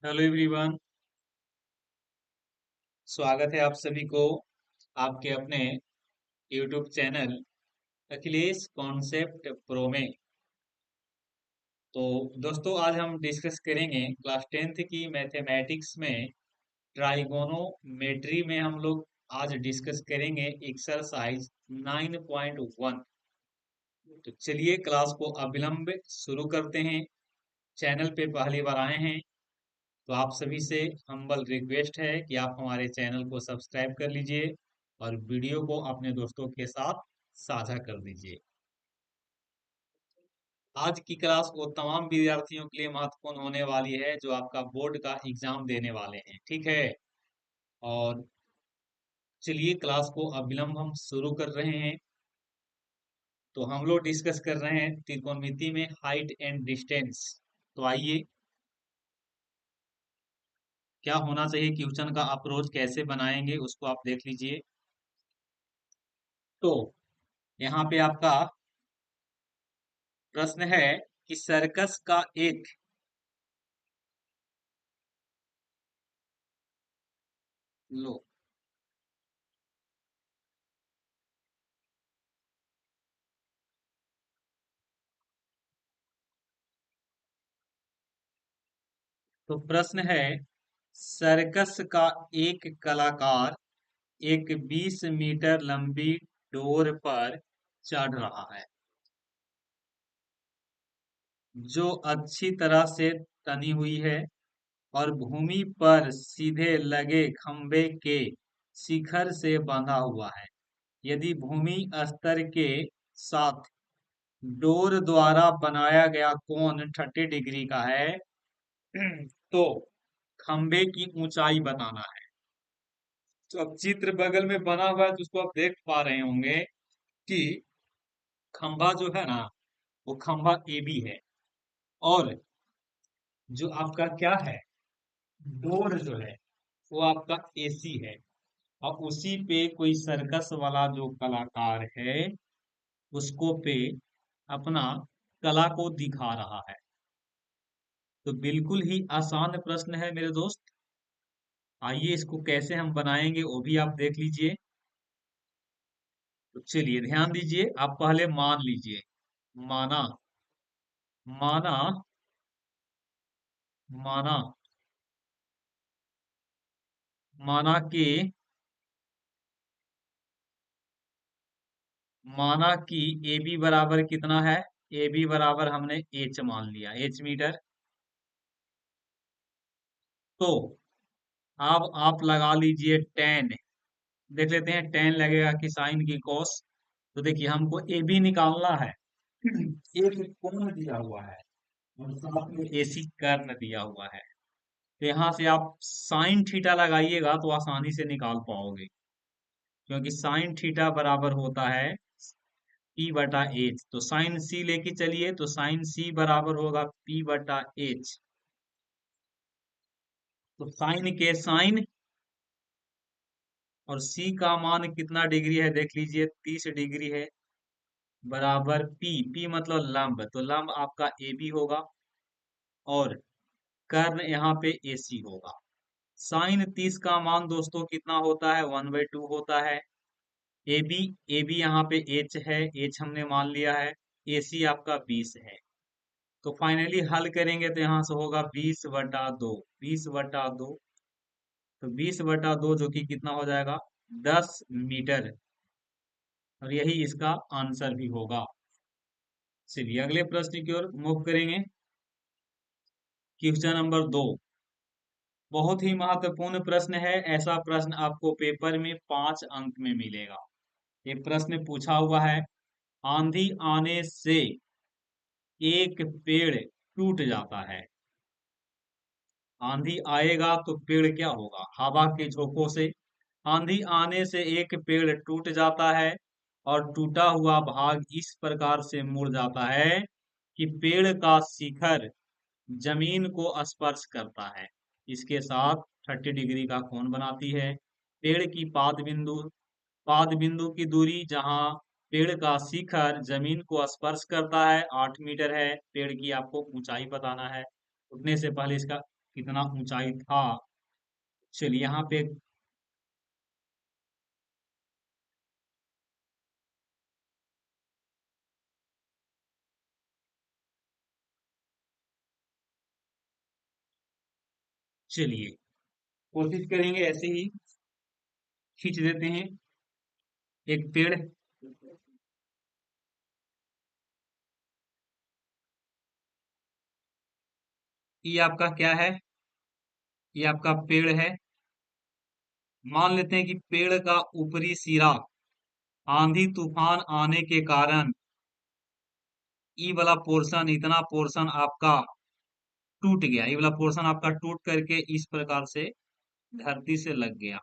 Hello everyone. स्वागत है आप सभी को आपके अपने YouTube channel Akhilesh concept pro में। तो दोस्तों, आज हम डिस्कस करेंगे क्लास टेंथ की मैथमेटिक्स में ट्राइगोनोमेट्री में हम लोग आज डिस्कस करेंगे एक्सरसाइज 9.1। तो चलिए क्लास को अविलंब शुरू करते हैं। चैनल पे पहली बार आए हैं तो आप सभी से हम्बल रिक्वेस्ट है कि आप हमारे चैनल को सब्सक्राइब कर लीजिए और वीडियो को अपने दोस्तों के साथ साझा कर दीजिए। आज की क्लास वो तमाम विद्यार्थियों के लिए महत्वपूर्ण होने वाली है जो आपका बोर्ड का एग्जाम देने वाले हैं, ठीक है। और चलिए क्लास को अविलंब हम शुरू कर रहे हैं। तो हम लोग डिस्कस कर रहे हैं त्रिकोणमिति में हाइट एंड डिस्टेंस। तो आइए, क्या होना चाहिए, क्वेश्चन का अप्रोच कैसे बनाएंगे उसको आप देख लीजिए। तो यहाँ पे आपका प्रश्न है कि सर्कस का एक लो तो प्रश्न है, सर्कस का एक कलाकार एक 20 मीटर लंबी डोर पर चढ़ रहा है जो अच्छी तरह से तनी हुई है और भूमि पर सीधे लगे खंभे के शिखर से बंधा हुआ है। यदि भूमि स्तर के साथ डोर द्वारा बनाया गया कोण 30 डिग्री का है तो खंबे की ऊंचाई बताना है। तो अब चित्र बगल में बना हुआ है तो उसको आप देख पा रहे होंगे कि खंबा जो है ना, वो खंबा ए बी है। और जो आपका क्या है, डोर जो है वो आपका एसी है। और उसी पे कोई सर्कस वाला जो कलाकार है उसको पे अपना कला को दिखा रहा है। तो बिल्कुल ही आसान प्रश्न है मेरे दोस्त। आइए इसको कैसे हम बनाएंगे वो भी आप देख लीजिए। तो चलिए ध्यान दीजिए, आप पहले मान लीजिए। माना, माना, माना, माना कि, माना कि ए बी बराबर कितना है। ए बी बराबर हमने एच मान लिया, एच मीटर। तो अब आप लगा लीजिए टेन। देख लेते हैं टेन लगेगा कि साइन की कॉस। तो देखिए हमको ए बी निकालना है। एक कोण दिया हुआ है और साथ में एसी कर्ण दिया हुआ है। तो यहाँ से आप साइन थीटा लगाइएगा तो आसानी से निकाल पाओगे, क्योंकि साइन थीटा बराबर होता है पी बटा एच। तो साइन सी लेके चलिए तो साइन सी बराबर होगा पी बटा एच। तो साइन के साइन और सी का मान कितना डिग्री है देख लीजिए, 30 डिग्री है। बराबर पी, पी मतलब लंब, तो लंब आपका ए बी होगा और कर्ण यहाँ पे ए सी होगा। साइन 30 का मान दोस्तों कितना होता है, 1/2 होता है। ए बी, ए बी यहाँ पे एच है, एच हमने मान लिया है। ए सी आपका 20 है। तो फाइनली हल करेंगे तो यहाँ से होगा 20/2, 20/2। तो 20/2 जो कि कितना हो जाएगा, 10 मीटर। और यही इसका आंसर भी होगा। चलिए अगले प्रश्न की ओर मूव करेंगे। क्वेश्चन नंबर 2 बहुत ही महत्वपूर्ण प्रश्न है। ऐसा प्रश्न आपको पेपर में 5 अंक में मिलेगा। एक प्रश्न पूछा हुआ है, आंधी आने से एक पेड़ टूट जाता है। आंधी आएगा तो पेड़ क्या होगा, हवा के झोंकों से। आंधी आने से एक पेड़ टूट जाता है और टूटा हुआ भाग इस प्रकार से मुड़ जाता है कि पेड़ का शिखर जमीन को स्पर्श करता है, इसके साथ 30 डिग्री का कोण बनाती है। पेड़ की पाद बिंदु की दूरी जहां पेड़ का शिखर जमीन को स्पर्श करता है 8 मीटर है। पेड़ की आपको ऊंचाई बताना है। उठने से पहले इसका कितना ऊंचाई था। चलिए यहाँ पे चलिए कोशिश करेंगे ऐसे ही खींच देते हैं एक पेड़। ये आपका क्या है? ये आपका पेड़ है। मान लेते हैं कि पेड़ का ऊपरी सिरा आंधी तूफान आने के कारण ई वाला पोर्शन, इतना पोर्शन आपका टूट गया। ये वाला पोर्शन आपका टूट करके इस प्रकार से धरती से लग गया।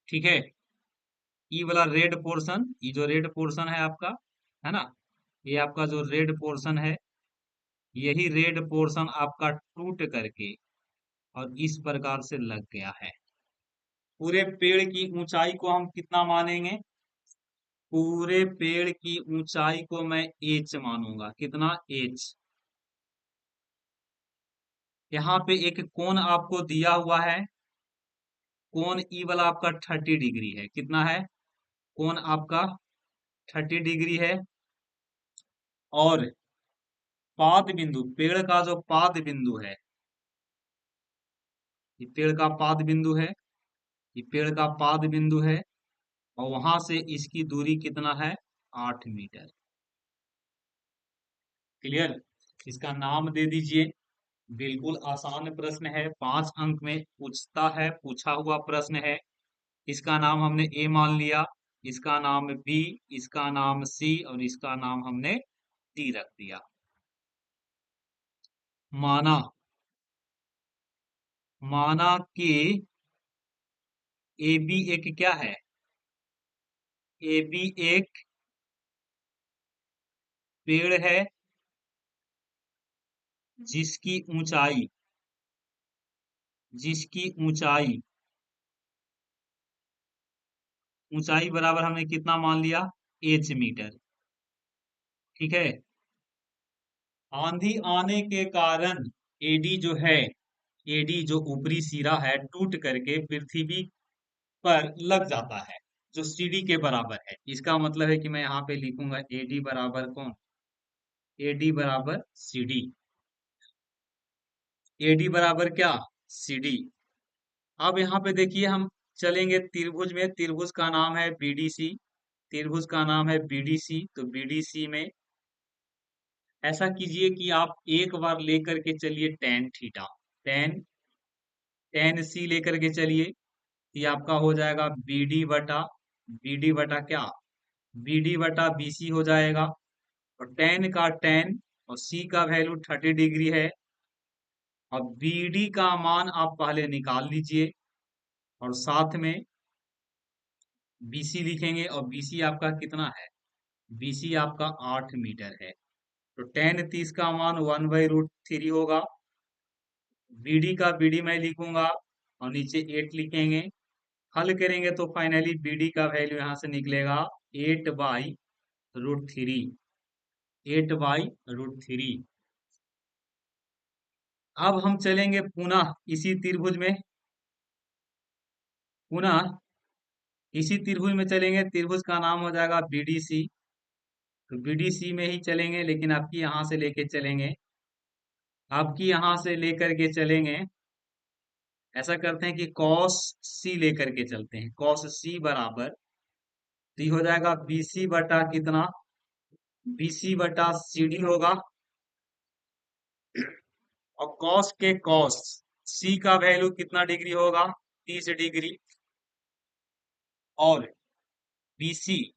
ठीक है। ई वाला रेड पोर्शन, ये जो रेड पोर्शन है आपका, है ना, ये आपका जो रेड पोर्शन है, यही रेड पोर्शन आपका टूट करके और इस प्रकार से लग गया है। पूरे पेड़ की ऊंचाई को हम कितना मानेंगे? पूरे पेड़ की ऊंचाई को मैं एच मानूंगा। कितना? एच। यहाँ पे एक कोण आपको दिया हुआ है। कोण ई वाला आपका 30 डिग्री है। कितना है? कोण आपका 30 डिग्री है। और पाद बिंदु, पेड़ का जो पाद बिंदु है, ये पेड़ का पाद बिंदु है, ये पेड़ का पाद बिंदु है। और वहां से इसकी दूरी कितना है? 8 मीटर। क्लियर? इसका नाम दे दीजिए। बिल्कुल आसान प्रश्न है, 5 अंक में पूछता है, पूछा हुआ प्रश्न है। इसका नाम हमने ए मान लिया, इसका नाम बी, इसका नाम सी और इसका नाम हमने डी रख दिया। माना, माना कि ए बी एक क्या है? ए बी एक पेड़ है जिसकी ऊंचाई, जिसकी ऊंचाई, ऊंचाई बराबर हमने कितना मान लिया? H meter. ठीक है। आंधी आने के कारण एडी जो है, एडी जो ऊपरी सिरा है टूट करके पृथ्वी पर लग जाता है, जो सीडी के बराबर है। इसका मतलब है कि मैं यहाँ पे लिखूंगा एडी बराबर कौन? एडी बराबर सीडी। एडी बराबर क्या? सीडी। अब यहाँ पे देखिए हम चलेंगे त्रिभुज में। त्रिभुज का नाम है बीडीसी। त्रिभुज का नाम है बीडीसी। तो बीडीसी में ऐसा कीजिए कि आप एक बार लेकर के चलिए टेन थीटा, टेन, टेन सी लेकर के चलिए। ये आपका हो जाएगा बीडी बटा, बीडी बटा क्या? बीडी बटा बीसी हो जाएगा। और टेन का टेन और सी का वैल्यू 30 डिग्री है। और बीडी का मान आप पहले निकाल लीजिए और साथ में बीसी लिखेंगे। और बीसी आपका कितना है? बीसी आपका 8 मीटर है। तो टेन 30 का मान 1/√3 होगा। बीडी का बीडी मैं लिखूंगा और नीचे 8 लिखेंगे। हल करेंगे तो फाइनली बीडी का वैल्यू यहां से निकलेगा 8/√3। 8/√3। अब हम चलेंगे पुनः इसी त्रिभुज में, पुनः इसी त्रिभुज में चलेंगे। त्रिभुज का नाम हो जाएगा बीडीसी। तो बीडीसी में ही चलेंगे, लेकिन आपकी यहां से लेके चलेंगे, आपकी यहां से लेकर के चलेंगे। ऐसा करते हैं कि कॉस सी लेकर के चलते हैं। कॉस सी बराबर, तो ये हो जाएगा बीसी बटा कितना? बीसी बटा सीडी होगा। और कॉस के कॉस, सी का वैल्यू कितना डिग्री होगा? 30 डिग्री। और बीसी,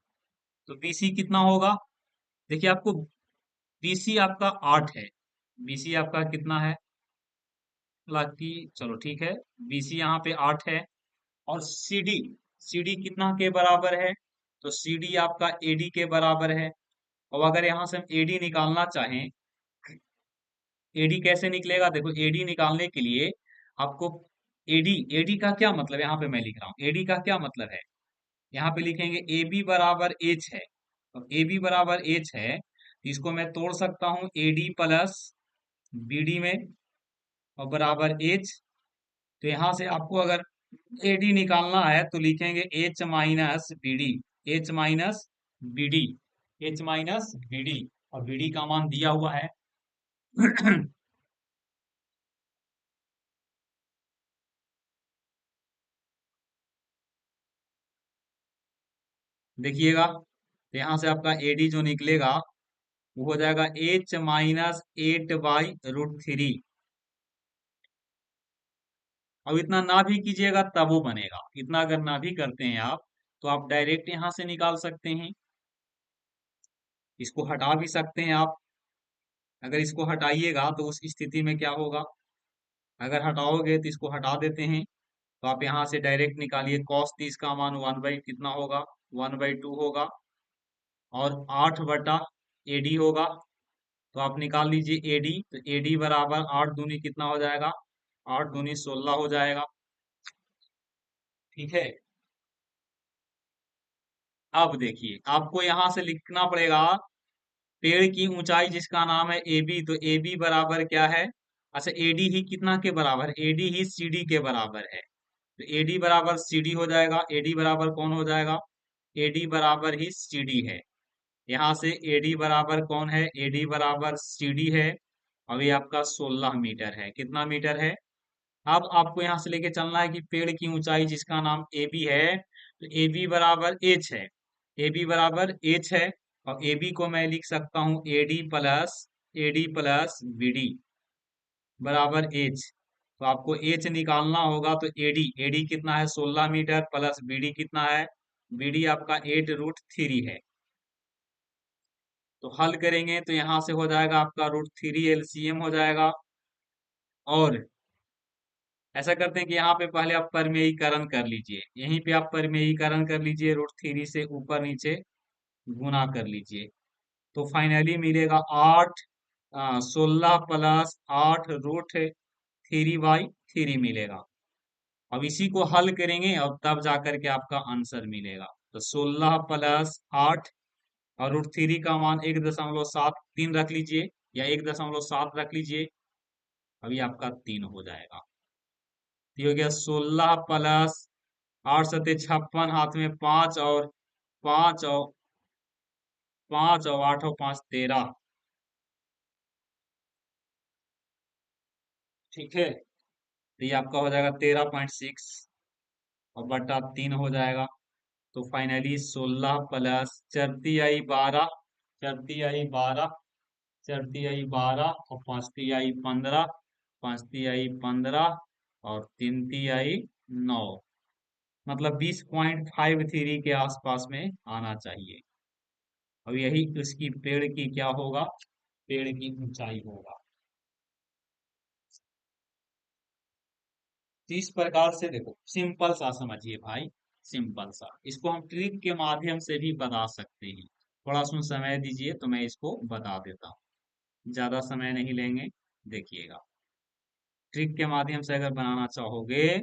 तो बीसी कितना होगा? देखिए आपको बीसी आपका 8 है। बीसी आपका कितना है? हालांकि चलो ठीक है, बीसी यहाँ पे 8 है। और सीडी, सीडी कितना के बराबर है? तो सीडी आपका एडी के बराबर है। अब अगर यहाँ से हम एडी निकालना चाहें, एडी कैसे निकलेगा? देखो एडी निकालने के लिए आपको, एडी, एडी का क्या मतलब, यहाँ पे मैं लिख रहा हूँ एडी का क्या मतलब है। यहाँ पे लिखेंगे ए बी बराबर एच है। तो ए बी बराबर एच है, इसको मैं तोड़ सकता हूँ एडी प्लस बीडी में। और बराबर एच। तो यहां से आपको अगर एडी निकालना है तो लिखेंगे H minus B D. H minus B D. H minus B D. और बी डी का मान दिया हुआ है। देखिएगा, तो यहां से आपका एडी जो निकलेगा वो हो जाएगा एच माइनस 8/√3। अब इतना ना भी कीजिएगा तब वो बनेगा। इतना अगर ना भी करते हैं आप तो आप डायरेक्ट यहां से निकाल सकते हैं। इसको हटा भी सकते हैं आप। अगर इसको हटाइएगा तो उस स्थिति में क्या होगा, अगर हटाओगे तो इसको हटा देते हैं तो आप यहाँ से डायरेक्ट निकालिए। कॉस 30 का मान 1 बाई कितना होगा, 1/2 होगा। और 8/AD होगा। तो आप निकाल लीजिए एडी। तो एडी बराबर 8 दूनी कितना हो जाएगा, 8 दूनी 16 हो जाएगा। ठीक है। अब देखिए आपको यहां से लिखना पड़ेगा पेड़ की ऊंचाई जिसका नाम है ए बी। तो ए बी बराबर क्या है, अच्छा एडी ही कितना के बराबर, एडी ही सी डी के बराबर है। तो एडी बराबर सी डी हो जाएगा। एडी बराबर कौन हो जाएगा, एडी बराबर ही सी डी है। यहाँ से एडी बराबर कौन है, एडी बराबर सी डी है। अभी आपका 16 मीटर है। कितना मीटर है। अब आपको यहाँ से लेके चलना है कि पेड़ की ऊंचाई जिसका नाम ए बी है। तो ए बी बराबर एच है। ए बी बराबर एच है। और ए बी को मैं लिख सकता हूँ A D plus B D बराबर एच। तो आपको एच निकालना होगा। तो एडी एडी कितना है, 16 मीटर, प्लस बी डी कितना है, बी डी आपका 8√3 है। तो हल करेंगे तो यहाँ से हो जाएगा आपका √3 एलसीएम हो जाएगा। और ऐसा करते हैं कि यहाँ पे पहले आप परिमेयीकरण कर लीजिए। यहीं पे आप परिमेयीकरण कर लीजिए, √3 से ऊपर नीचे गुना कर लीजिए। तो फाइनली मिलेगा 16 + 8 √3/3 मिलेगा। अब इसी को हल करेंगे और तब जाकर के आपका आंसर मिलेगा। तो 16 + 8 और √3 का मान 1.73 रख लीजिए, या 1.7 रख लीजिए। अभी आपका 3 हो जाएगा। तो ये हो गया 16 + 8 × 7 = 56, हाथ में 5 और 5 और 8 और 5 13। ठीक है। तो ये आपका हो जाएगा 13.6 और बटा 3 हो जाएगा। तो फाइनली 16 प्लस चरती आई 12, चरती आई 12, चरती आई 12 और पांचती आई 15, पांचती आई 15 और तीनती आई 9। मतलब 20.53 के आसपास में आना चाहिए। अब यही उसकी पेड़ की क्या होगा, पेड़ की ऊंचाई होगा। तो इस प्रकार से देखो, सिंपल सा समझिए भाई, सिंपल सा। इसको हम ट्रिक के माध्यम से भी बता सकते हैं। थोड़ा सा समय दीजिए तो मैं इसको बता देता हूँ। ज्यादा समय नहीं लेंगे। देखिएगा, ट्रिक के माध्यम से अगर बनाना चाहोगे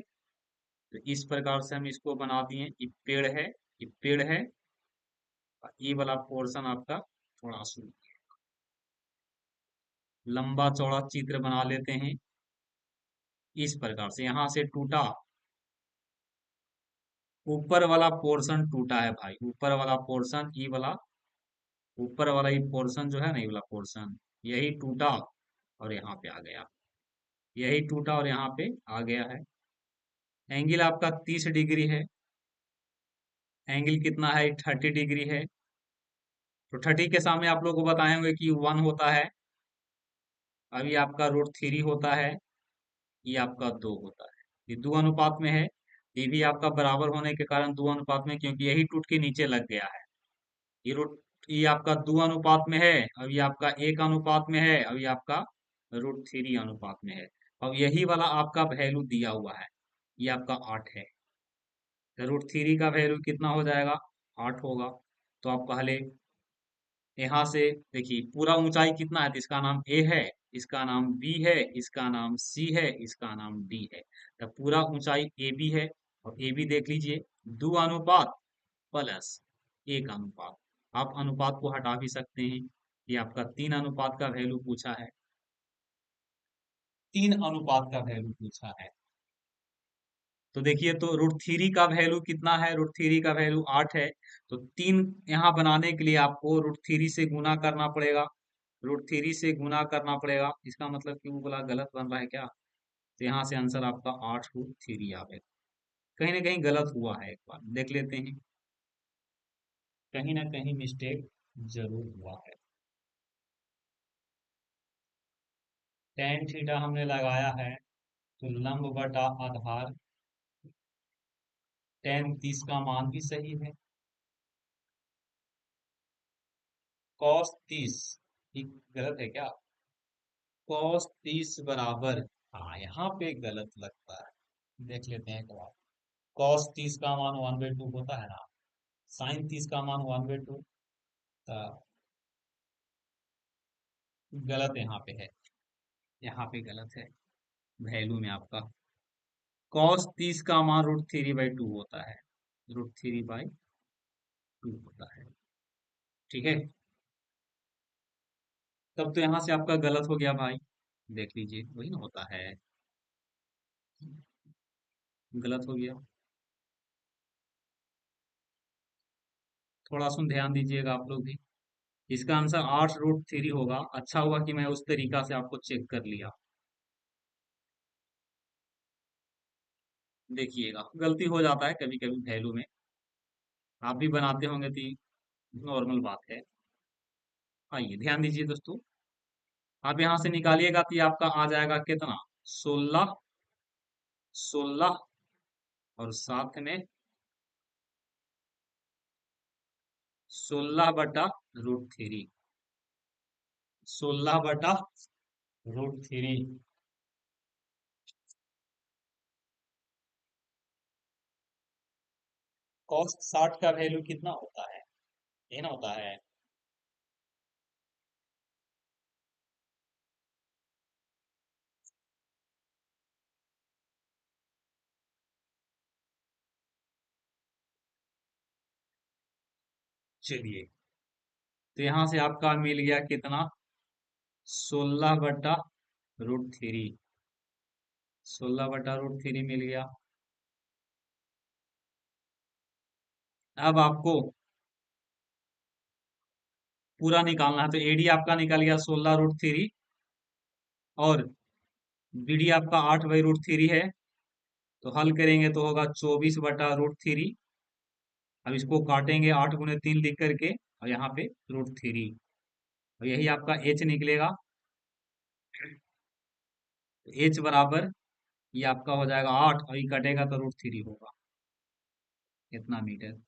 तो इस प्रकार से हम इसको बना दिए। ये पेड़ है, ये पेड़ है। और ये वाला पोर्शन आपका थोड़ा सा लंबा चौड़ा चित्र बना लेते हैं। इस प्रकार से यहाँ से टूटा, ऊपर वाला पोर्शन टूटा है भाई, ऊपर वाला पोर्शन, ई वाला ऊपर वाला ये पोर्शन जो है ना, ये वाला पोर्शन यही टूटा और यहाँ पे आ गया। यही टूटा और यहाँ पे आ गया है। एंगल आपका 30 डिग्री है। एंगल कितना है, 30 डिग्री है। तो 30 के सामने आप लोग को बताए होंगे कि 1 होता है। अभी आपका √3 होता है। ये आपका 2 होता है। ये 2 अनुपात में है। ये भी आपका बराबर होने के कारण 2 अनुपात में, क्योंकि यही टूट के नीचे लग गया है। ये आपका 2 अनुपात में है। अब ये आपका 1 अनुपात में है। अब ये आपका √3 अनुपात में है। अब यही वाला आपका वैल्यू दिया हुआ है। ये आपका 8 है। तो √3 का वैल्यू कितना हो जाएगा, 8 होगा। तो आप पहले यहाँ से देखिए पूरा ऊंचाई कितना है, तो इसका नाम ए है, इसका नाम बी है, इसका नाम सी है, इसका नाम डी है। तो पूरा ऊंचाई ए बी है। और ए बी देख लीजिए, 2 अनुपात प्लस 1 अनुपात। आप अनुपात को हटा भी सकते हैं। ये आपका 3 अनुपात का वैल्यू पूछा है। तीन अनुपात का वैल्यू पूछा है। तो देखिए, तो √3 का वैल्यू कितना है? √3 का वैल्यू 8 है। तो तीन यहाँ बनाने के लिए आपको √3 से गुना करना पड़ेगा। √3 से गुना करना पड़ेगा, इसका मतलब कि वो बोला गलत बन रहा है क्या? तो यहाँ से आंसर आपका 8√3 आएगा। कहीं ना कहीं गलत हुआ है, एक बार देख लेते हैं। कहीं ना कहीं मिस्टेक जरूर हुआ है। tan थीटा हमने लगाया है, तो लंब बटा आधार, tan 30 का मान भी सही है। cos 30 गलत है क्या? cos 30 बराबर, हाँ यहाँ पे गलत लगता है, देख लेते हैं एक बार। cos 30 का मान 1/2 होता है ना, sin 30 का मान 1/2, गलत यहाँ पे है, यहाँ पे गलत है वैल्यू में आपका। cos 30 का मान √3/2 होता है, √3/2 होता है। ठीक है, तब तो यहाँ से आपका गलत हो गया भाई, देख लीजिए वही ना होता है, गलत हो गया। थोड़ा सा ध्यान दीजिएगा आप लोग भी। इसका आंसर 8√3 होगा। अच्छा हुआ कि मैं उस तरीका से आपको चेक कर लिया। देखिएगा, गलती हो जाता है कभी कभी वैल्यू में, आप भी बनाते होंगे तो नॉर्मल बात है। आइए ध्यान दीजिए दोस्तों, आप यहां से निकालिएगा तो ये आपका आ जाएगा कितना? 16, 16 और साथ में 16/√3, 16/√3। cos 60 का वैल्यू कितना होता है? ये ना होता है, चलिए, तो यहां से आपका मिल गया कितना? 16/√3, 16/√3 मिल गया। अब आपको पूरा निकालना है, तो एडी आपका निकल गया 16√3, और बीडी आपका 8/√3 है। तो हल करेंगे तो होगा 24/√3। अब इसको काटेंगे 8 × 3 लिख करके, और यहाँ पे √3, और यही आपका एच निकलेगा। एच बराबर, ये आपका हो जाएगा 8, और ये कटेगा तो √3 होगा, इतना मीटर।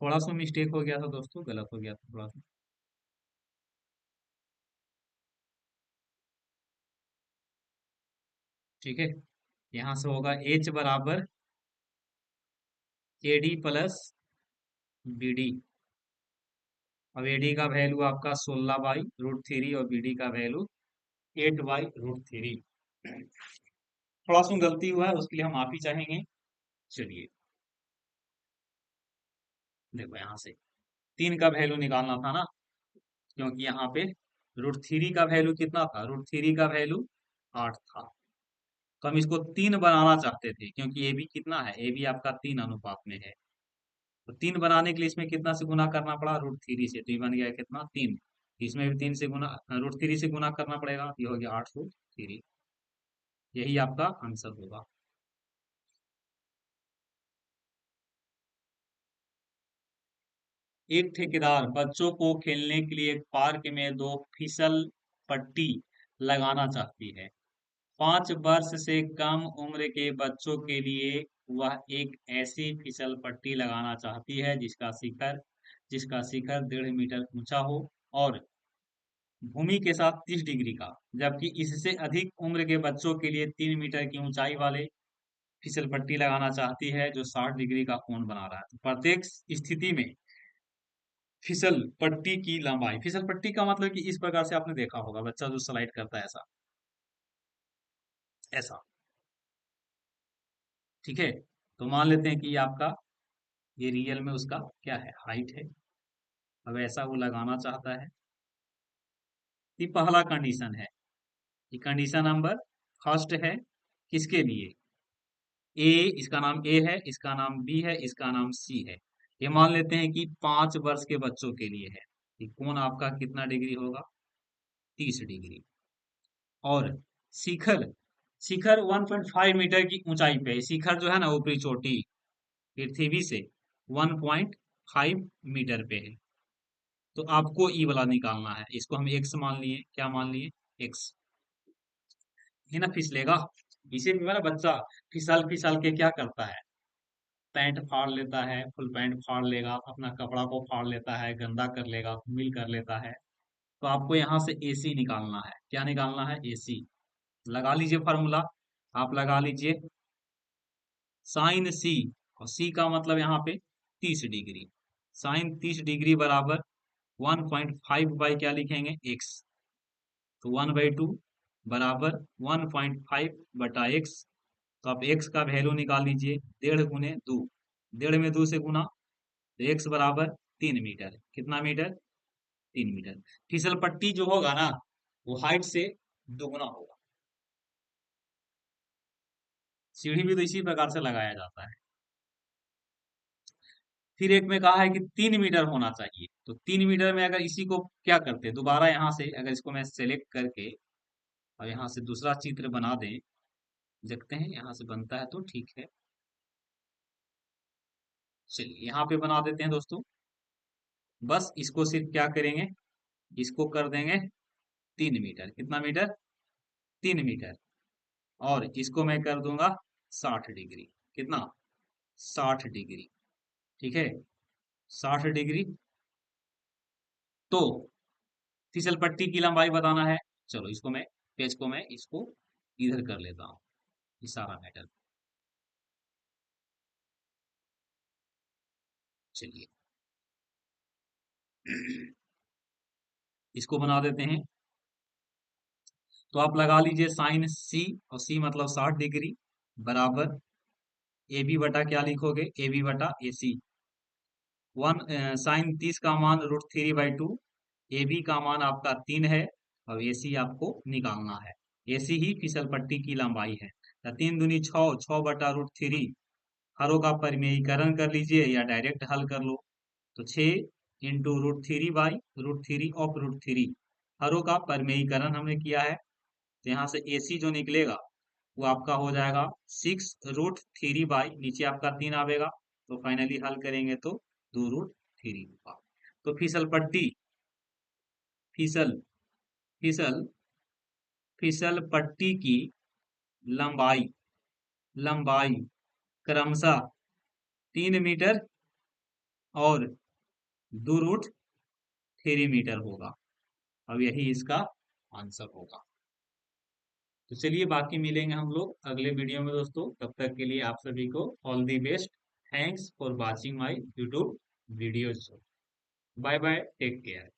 थोड़ा सा मिस्टेक हो गया था दोस्तों, गलत हो गया था थोड़ा सा। ठीक है, यहाँ से होगा एच बराबर एडी प्लस बीडी। अब एडी का वैल्यू आपका 16/√3, और बीडी का वैल्यू 8/√3। थोड़ा सा गलती हुआ है, उसके लिए हम माफी चाहेंगे। चलिए, देखो यहाँ से 3 का वैल्यू निकालना था ना, क्योंकि यहाँ पे √3 का वैल्यू कितना था? √3 का वैल्यू 8 था। तो हम इसको 3 बनाना चाहते थे, क्योंकि ए बी कितना है? ए बी आपका 3 अनुपात में है। तो 3 बनाने के लिए इसमें कितना से गुना करना पड़ा? √3 से। तो ये बन गया कितना? 3। इसमें भी 3 से गुना, √3 से गुना करना पड़ेगा, ये हो गया 8√3। यही आपका आंसर होगा। एक ठेकेदार बच्चों को खेलने के लिए एक पार्क में 2 फिसल पट्टी लगाना चाहती है। 5 वर्ष से कम उम्र के बच्चों के लिए वह एक ऐसी फिसल पट्टी लगाना चाहती है जिसका शिखर 1.5 मीटर ऊंचा हो, और भूमि के साथ 30 डिग्री का, जबकि इससे अधिक उम्र के बच्चों के लिए 3 मीटर की ऊंचाई वाले फिसल पट्टी लगाना चाहती है जो 60 डिग्री का कोण बना रहा है। तो प्रत्येक स्थिति में फिसल पट्टी की लंबाई, फिसल पट्टी का मतलब कि इस प्रकार से आपने देखा होगा, बच्चा जो स्लाइड करता है ऐसा, ऐसा। ठीक है, तो मान लेते हैं कि ये आपका, ये रियल में उसका क्या है? हाइट है। अब ऐसा वो लगाना चाहता है। ये पहला कंडीशन है, ये कंडीशन नंबर फर्स्ट है किसके लिए? ए, इसका नाम ए है, इसका नाम बी है, इसका नाम सी है। ये मान लेते हैं कि 5 वर्ष के बच्चों के लिए है कि कौन आपका कितना डिग्री होगा? 30 डिग्री। और शिखर, शिखर 1.5 मीटर की ऊंचाई पे है। शिखर जो है ना, ऊपरी चोटी पृथ्वी से 1.5 मीटर पे है। तो आपको ई वाला निकालना है। इसको हम एक्स मान लिए। क्या मान लिए? एक्स। ये ना फिसलेगा। इसे भी मेरा बच्चा फिसल फिसल के क्या करता है, पैंट फाड़ लेता है, फुल पैंट फाड़ लेगा, अपना कपड़ा को फाड़ लेता है, गंदा कर लेगा, मिल कर लेता है। तो आपको यहाँ से एसी निकालना है। क्या निकालना है? एसी। लगा लीजिए फॉर्मूला। आप लगा लीजिए साइन सी, और सी का मतलब यहाँ पे 30 डिग्री। साइन 30 डिग्री बराबर 1.5 बाई क्या लिखेंगे? एक्स। तो 1/2 बराबर 1.5 बटा एक्स। तो आप एक्स का वैल्यू निकाल लीजिए। 1.5 गुने 2, 1.5 में 2 से गुना, तो एक्स बराबर 3 मीटर। कितना मीटर? 3 मीटर। फिसल पट्टी जो होगा ना, वो हाइट से दोगुना होगा। सीढ़ी भी तो इसी प्रकार से लगाया जाता है। फिर एक में कहा है कि 3 मीटर होना चाहिए। तो 3 मीटर में अगर इसी को क्या करते हैं, दोबारा यहाँ से अगर इसको मैं सेलेक्ट करके और यहाँ से दूसरा चित्र बना दें, देखते हैं यहाँ से बनता है तो ठीक है। चलिए यहाँ पे बना देते हैं दोस्तों। बस इसको सिर्फ क्या करेंगे, इसको कर देंगे 3 मीटर। कितना मीटर? 3 मीटर। और इसको मैं कर दूंगा 60 डिग्री। कितना? 60 डिग्री। ठीक है, 60 डिग्री। तो फिसल पट्टी की लंबाई बताना है। चलो इसको मैं, पेज को मैं इसको इधर कर लेता हूँ, ये सारा मैटर। चलिए इसको बना देते हैं। तो आप लगा लीजिए साइन सी, और सी मतलब 60 डिग्री बराबर ए बी बटा क्या लिखोगे? ए बी बटा ए सी। वन साइन 30 का मान √3/2। ए बी का मान आपका 3 है, और ए सी आपको निकालना है। ए सी ही फिसल पट्टी की लंबाई है। तो 3 दूनी 6, 6/√3। हरों का परिमेयीकरण कर लीजिए या डायरेक्ट हल कर लो। तो 6 × √3/√3 हरों का परिमेयीकरण हमने किया है। तो यहाँ से AC जो निकलेगा वो आपका हो जाएगा 6 √3 नीचे आपका 3 आवेगा। तो फाइनली हल करेंगे तो 2√3 होगा। तो फिसल पट्टी, फिसल फिसल फिसल पट्टी की लंबाई, लंबाई क्रमशः 3 मीटर और 2√3 मीटर होगा। अब यही इसका आंसर होगा। तो चलिए बाकी मिलेंगे हम लोग अगले वीडियो में दोस्तों। तब तक के लिए आप सभी को all the best. Thanks for watching my YouTube videos. Bye bye, take care.